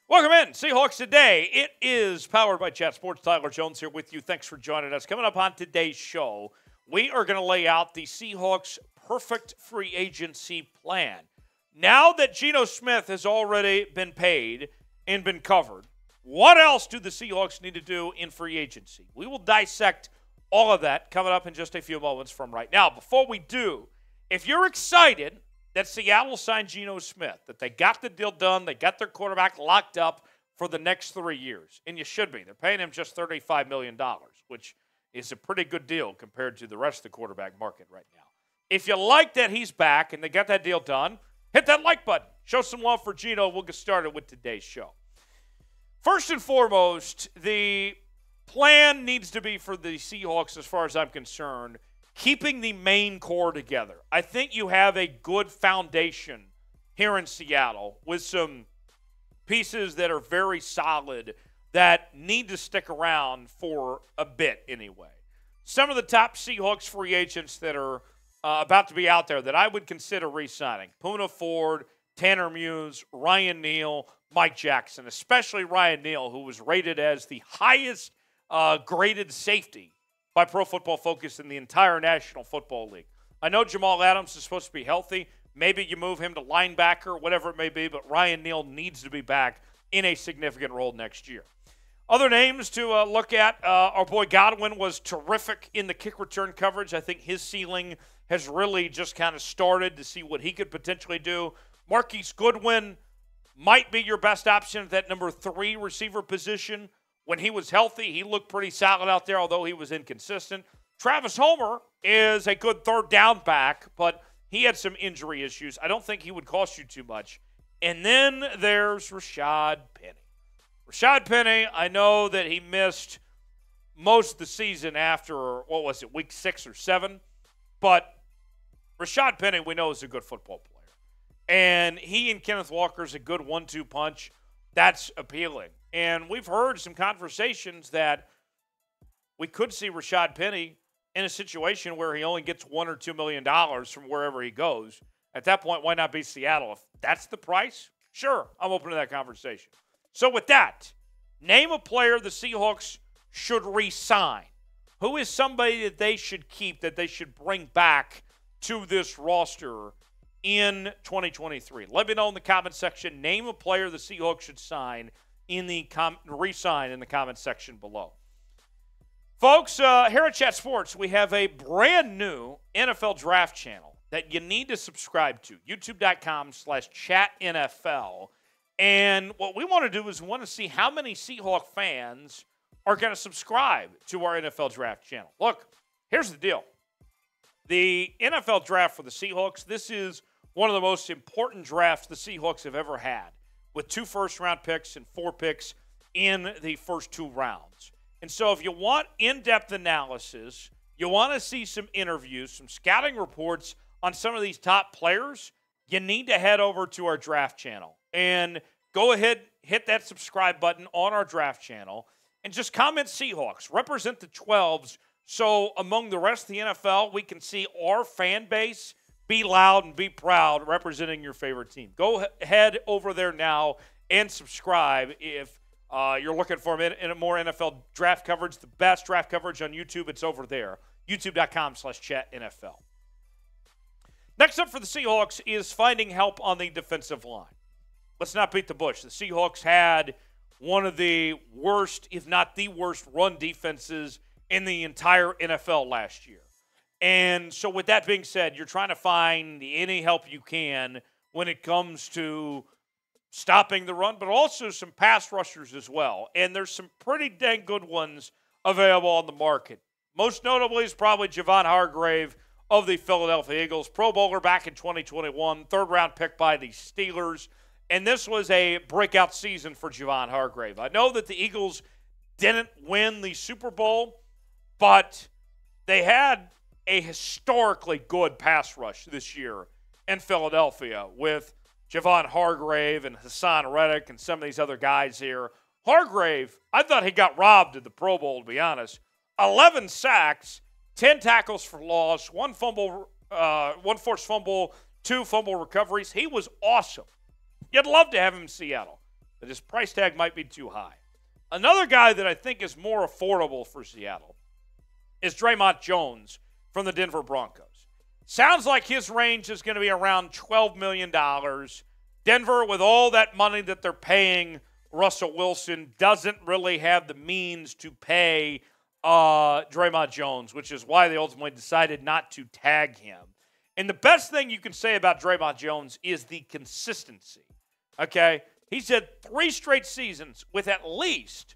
Welcome in, Seahawks Today. It is powered by Chat Sports. Tyler Jones here with you. Thanks for joining us. Coming up on today's show, we are going to lay out the Seahawks' perfect free agency plan. Now that Geno Smith has already been paid and been covered, what else do the Seahawks need to do in free agency? We will dissect all of that coming up in just a few moments from right now. Before we do, if you're excited that Seattle signed Geno Smith, that they got the deal done, they got their quarterback locked up for the next 3 years, and you should be. They're paying him just $35 million, which is a pretty good deal compared to the rest of the quarterback market right now. If you like that he's back and they got that deal done, hit that like button. Show some love for Geno. We'll get started with today's show. First and foremost, the plan needs to be for the Seahawks, as far as I'm concerned, keeping the main core together. I think you have a good foundation here in Seattle with some pieces that are very solid that need to stick around for a bit anyway. Some of the top Seahawks free agents that are about to be out there that I would consider re-signing: Poona Ford, Tanner Muse, Ryan Neal, Mike Jackson, especially Ryan Neal, who was rated as the highest graded safety by Pro Football Focus in the entire National Football League. I know Jamal Adams is supposed to be healthy. Maybe you move him to linebacker, whatever it may be, but Ryan Neal needs to be back in a significant role next year. Other names to look at, our boy Godwin was terrific in the kick return coverage. I think his ceiling has really just kind of started to see what he could potentially do. Marquise Goodwin might be your best option at that number 3 receiver position. When he was healthy, he looked pretty solid out there, although he was inconsistent. Travis Homer is a good third down back, but he had some injury issues. I don't think he would cost you too much. And then there's Rashaad Penny. Rashaad Penny, I know that he missed most of the season after, week 6 or 7. But Rashaad Penny, we know, is a good football player. And he and Kenneth Walker is a good 1-2 punch. That's appealing. And we've heard some conversations that we could see Rashaad Penny in a situation where he only gets $1 or $2 million from wherever he goes. At that point, why not be Seattle? If that's the price, sure, I'm open to that conversation. So with that, name a player the Seahawks should re-sign. Who is somebody that they should keep, that they should bring back to this roster in 2023? Let me know in the comment section. Name a player the Seahawks should sign in the re-sign in the comment section below. Folks, here at Chat Sports, we have a brand new NFL draft channel that you need to subscribe to, youtube.com/chatnfl. And what we want to do is we want to see how many Seahawk fans are going to subscribe to our NFL draft channel. Look, here's the deal. The NFL draft for the Seahawks, this is one of the most important drafts the Seahawks have ever had, with 2 first-round picks and 4 picks in the first 2 rounds. And so if you want in-depth analysis, you want to see some interviews, some scouting reports on some of these top players, you need to head over to our draft channel. And go ahead, hit that subscribe button on our draft channel, and just comment Seahawks. Represent the 12s, so among the rest of the NFL, we can see our fan base be loud and be proud representing your favorite team. Go ahead over there now and subscribe if you're looking for more NFL draft coverage. The best draft coverage on YouTube, it's over there. youtube.com/chatnfl. Next up for the Seahawks is finding help on the defensive line. Let's not beat the bush. The Seahawks had one of the worst, if not the worst, run defenses in the entire NFL last year. And so with that being said, you're trying to find any help you can when it comes to stopping the run, but also some pass rushers as well. And there's some pretty dang good ones available on the market. Most notably is probably Javon Hargrave of the Philadelphia Eagles, Pro Bowler back in 2021, 3rd-round pick by the Steelers. And this was a breakout season for Javon Hargrave. I know that the Eagles didn't win the Super Bowl, but they had a historically good pass rush this year in Philadelphia with Javon Hargrave and Hassan Reddick and some of these other guys here. Hargrave, I thought he got robbed at the Pro Bowl, to be honest. 11 sacks, 10 tackles for loss, 1 forced fumble, 2 fumble recoveries. He was awesome. You'd love to have him in Seattle. that his price tag might be too high. Another guy that I think is more affordable for Seattle is Dre'Mont Jones from the Denver Broncos. Sounds like his range is going to be around $12 million. Denver, with all that money that they're paying Russell Wilson, doesn't really have the means to pay Dre'Mont Jones, which is why they ultimately decided not to tag him. And the best thing you can say about Dre'Mont Jones is the consistency, okay? He's had 3 straight seasons with at least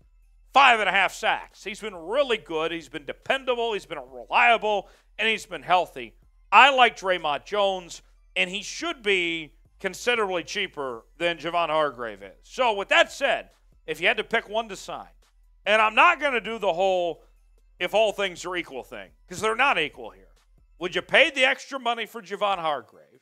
5.5 sacks. He's been really good. He's been dependable. He's been reliable, and he's been healthy. I like Dre'Mont Jones, and he should be considerably cheaper than Javon Hargrave is. So with that said, if you had to pick one to sign, and I'm not going to do the whole if all things are equal thing, because they're not equal here. Would you pay the extra money for Javon Hargrave,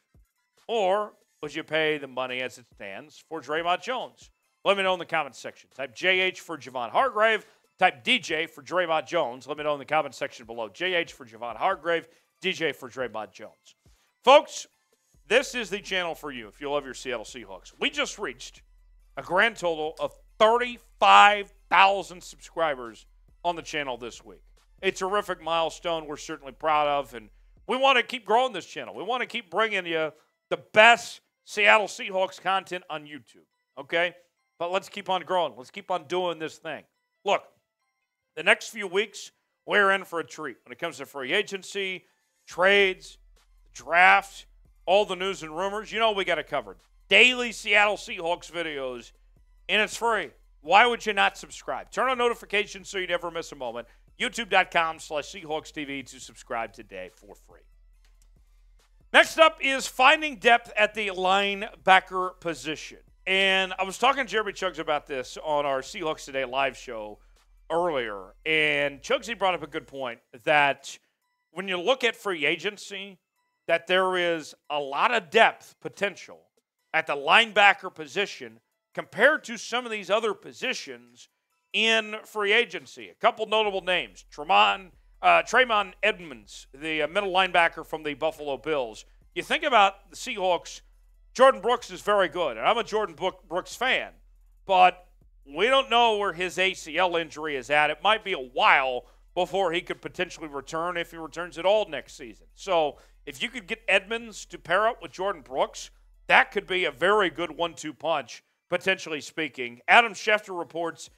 or would you pay the money as it stands for Dre'Mont Jones? Let me know in the comments section. Type JH for Javon Hargrave. Type DJ for Dre'Mont Jones. Let me know in the comments section below. JH for Javon Hargrave. DJ for Dre'Mont Jones. Folks, this is the channel for you if you love your Seattle Seahawks. We just reached a grand total of 35,000 subscribers on the channel this week. A terrific milestone we're certainly proud of, and we want to keep growing this channel. We want to keep bringing you the best Seattle Seahawks content on YouTube, okay? But let's keep on growing. Let's keep on doing this thing. Look, the next few weeks, we're in for a treat when it comes to free agency, trades, draft, all the news and rumors. You know we got it covered. Daily Seattle Seahawks videos, and it's free. Why would you not subscribe? Turn on notifications so you never miss a moment. YouTube.com/SeahawksTV to subscribe today for free. Next up is finding depth at the linebacker position. And I was talking to Jeremy Chuggs about this on our Seahawks Today live show earlier. And Chuggsy brought up a good point that when you look at free agency, that there is a lot of depth potential at the linebacker position compared to some of these other positions in free agency. A couple notable names. Tremaine Edmunds, the middle linebacker from the Buffalo Bills. You think about the Seahawks, Jordan Brooks is very good, and I'm a Jordan Brooks fan, but we don't know where his ACL injury is at. It might be a while before he could potentially return, if he returns at all next season. So if you could get Edmunds to pair up with Jordan Brooks, that could be a very good 1-2 punch, potentially speaking. Adam Schefter reports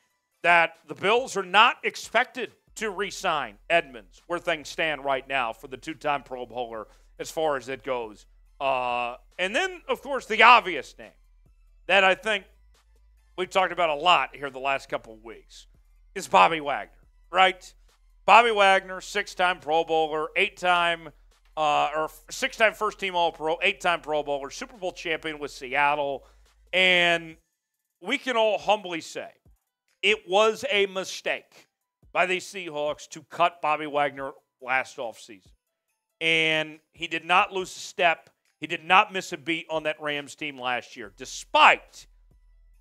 that the Bills are not expected to re-sign Edmunds, where things stand right now for the 2-time Pro Bowler as far as it goes. And then, of course, the obvious name that I think we've talked about a lot here the last couple of weeks is Bobby Wagner, right? Bobby Wagner, 6-time Pro Bowler, 8-time or 6-time first-team All-Pro, 8-time Pro Bowler, Super Bowl champion with Seattle. And we can all humbly say it was a mistake by the Seahawks to cut Bobby Wagner last offseason. And he did not lose a step. He did not miss a beat on that Rams team last year, despite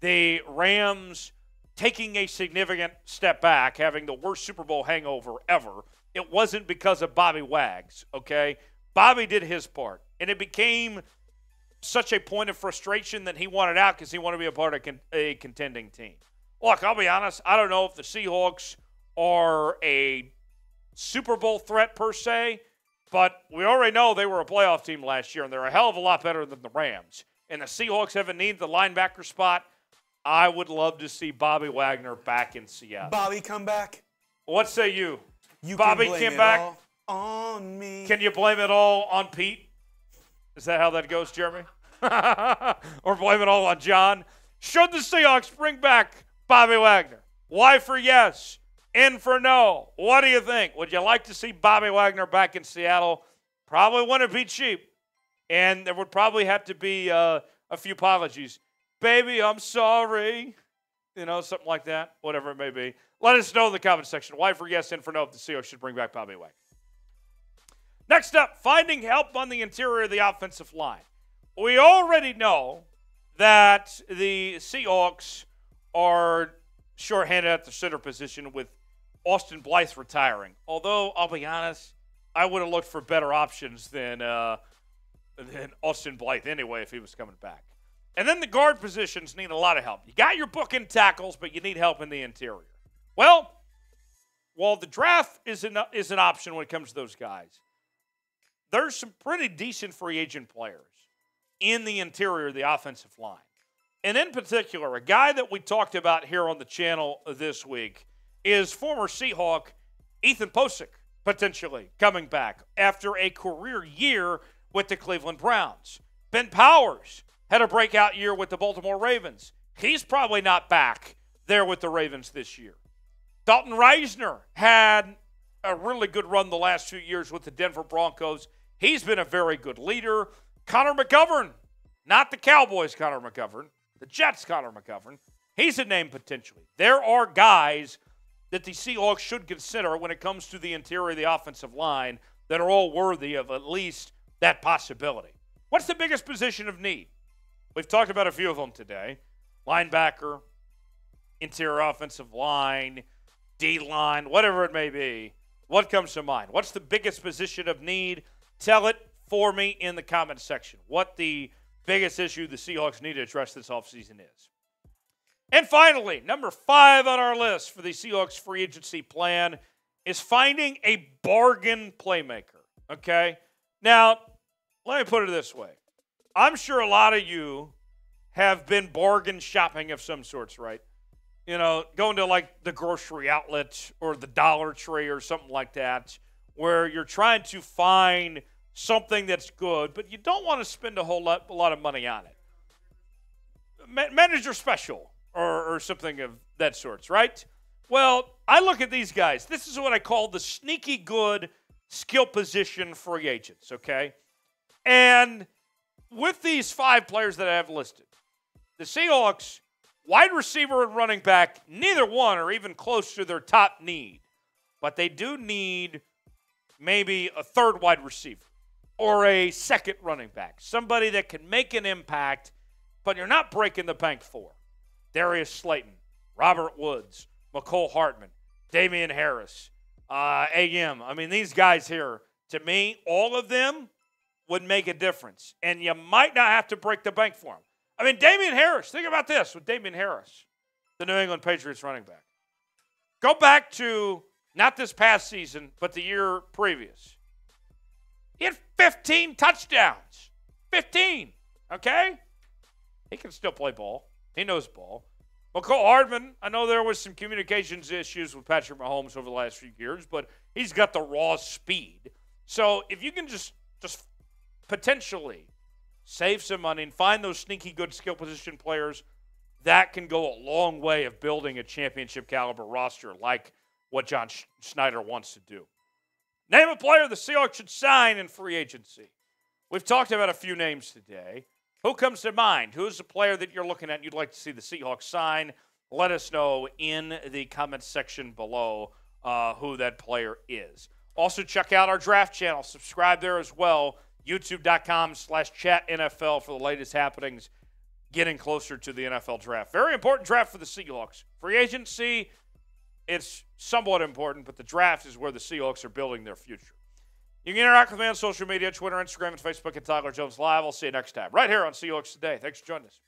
the Rams taking a significant step back, having the worst Super Bowl hangover ever. It wasn't because of Bobby Wags, okay? Bobby did his part, and it became such a point of frustration that he wanted out because he wanted to be a part of a contending team. Look, I'll be honest, I don't know if the Seahawks are a Super Bowl threat per se, but we already know they were a playoff team last year, and they're a hell of a lot better than the Rams. And the Seahawks have a need at the linebacker spot. I would love to see Bobby Wagner back in Seattle. Bobby, come back. What say you? Bobby came can back all on me. Can you blame it all on Pete? Is that how that goes, Jeremy? Or blame it all on John? Should the Seahawks bring back Bobby Wagner? Y for yes, N for no. What do you think? Would you like to see Bobby Wagner back in Seattle? Probably wouldn't be cheap. And there would probably have to be a few apologies. Baby, I'm sorry. You know, something like that. Whatever it may be. Let us know in the comment section. Y for yes, N for no if the Seahawks should bring back Bobby Wagner. Next up, finding help on the interior of the offensive line. We already know that the Seahawks are shorthanded at the center position with Austin Blythe retiring. Although, I'll be honest, I would have looked for better options than Austin Blythe anyway if he was coming back. And then the guard positions need a lot of help. You got your book in tackles, but you need help in the interior. Well, while the draft is an option when it comes to those guys, there's some pretty decent free agent players in the interior of the offensive line. And in particular, a guy that we talked about here on the channel this week is former Seahawk Ethan Pocic, potentially coming back after a career year with the Cleveland Browns. Ben Powers had a breakout year with the Baltimore Ravens. He's probably not back there with the Ravens this year. Dalton Risner had a really good run the last few years with the Denver Broncos. He's been a very good leader. Connor McGovern, not the Cowboys Connor McGovern, the Jets Connor McGovern. He's a name potentially. There are guys that the Seahawks should consider when it comes to the interior of the offensive line that are all worthy of at least that possibility. What's the biggest position of need? We've talked about a few of them today. Linebacker, interior offensive line, D-line, whatever it may be. What comes to mind? What's the biggest position of need? Tell it for me in the comment section. What the biggest issue the Seahawks need to address this offseason is. And finally, number 5 on our list for the Seahawks free agency plan is finding a bargain playmaker, okay? Now, let me put it this way. I'm sure a lot of you have been bargain shopping of some sorts, right? You know, going to like the grocery outlet or the Dollar Tree or something like that, where you're trying to find something that's good, but you don't want to spend a lot of money on it. Manager special or something of that sorts, right? Well, I look at these guys. This is what I call the sneaky good skill position free agents, okay? And with these 5 players that I have listed, the Seahawks, wide receiver and running back, neither one are even close to their top need. But they do need maybe a third wide receiver or a second running back, somebody that can make an impact, but you're not breaking the bank for. Darius Slayton, Robert Woods, Mecole Hardman, Damien Harris, AM. I mean, these guys here, to me, all of them would make a difference. And you might not have to break the bank for them. I mean, Damien Harris, think about this with Damien Harris, the New England Patriots running back. Go back to not this past season, but the year previous. He had 15 touchdowns. 15, okay? He can still play ball. He knows ball. Mecole Hardman, I know there was some communications issues with Patrick Mahomes over the last few years, but he's got the raw speed. So if you can just potentially save some money and find those sneaky good skill position players, that can go a long way of building a championship caliber roster like what John Schneider wants to do. Name a player the Seahawks should sign in free agency. We've talked about a few names today. Who comes to mind? Who's the player that you're looking at and you'd like to see the Seahawks sign? Let us know in the comments section below who that player is. Also, check out our draft channel. Subscribe there as well. YouTube.com/chatNFL for the latest happenings getting closer to the NFL draft. Very important draft for the Seahawks. Free agency, it's somewhat important, but the draft is where the Seahawks are building their future. You can interact with me on social media, Twitter, Instagram, and Facebook at Tyler Jones Live. I'll see you next time right here on Seahawks Today. Thanks for joining us.